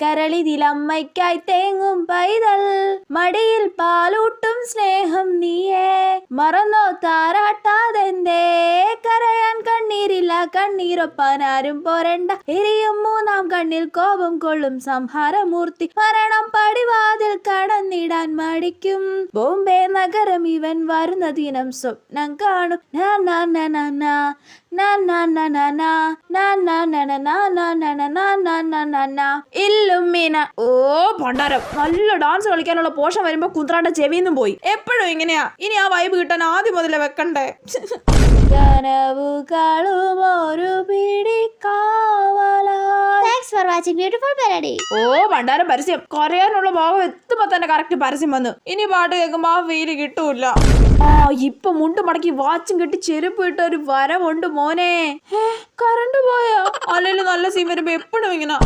കരളിതിലമ്മയ്ക്കായി തേങ്ങും പൈതൽ മടിയിൽ പാലൂട്ടും സ്നേഹം നീയേ മറന്നോ താരാട്ടാതെന്തേ കരയാൻ കണ്ണീരില്ല കണ്ണീരൊപ്പാൻ ആരും പോരണ്ട എരിയും മൂന്നാം കണ്ണിൽ കോപം കൊള്ളും സംഹാരമൂർത്തി മരണം പടിവാതിൽ കടന്നിടാൻ മടിക്കും ബോംബെ നഗരം ഇവൻ വരുന്ന ദിനം സ്വപ്നം കാണും ഇല്ലുമീന. ഓ പണ്ടാരം, നല്ല ഡാൻസ് കളിക്കാനുള്ള പോഷൻ വരുമ്പോ കുന്ത്രാണ്ട ചെവിന്നും പോയി. എപ്പോഴും ഇങ്ങനെയാ. ഇനി ആ വൈബ് കിട്ടാൻ ആദ്യം മുതലേ വെക്കണ്ടേ. ഒരു പിടി ഓ പണ്ടാരം പരസ്യം. കരയാനുള്ള ഭാവം എത്തുമ്പോ തന്നെ കറക്റ്റ് പരസ്യം വന്നു. ഇനി പാട്ട് കേൾക്കുമ്പോ ആ ഫീല് കിട്ടൂല. ആ ഇപ്പൊ മുണ്ട് മടക്കി വാച്ചും കെട്ടി ചെരുപ്പ് ഇട്ട ഒരു വരവുണ്ട് മോനെ. കറണ്ട് പോയോ? അല്ലെങ്കിൽ നല്ല സീൻ വരുമ്പോ എപ്പോഴും ഇങ്ങനെ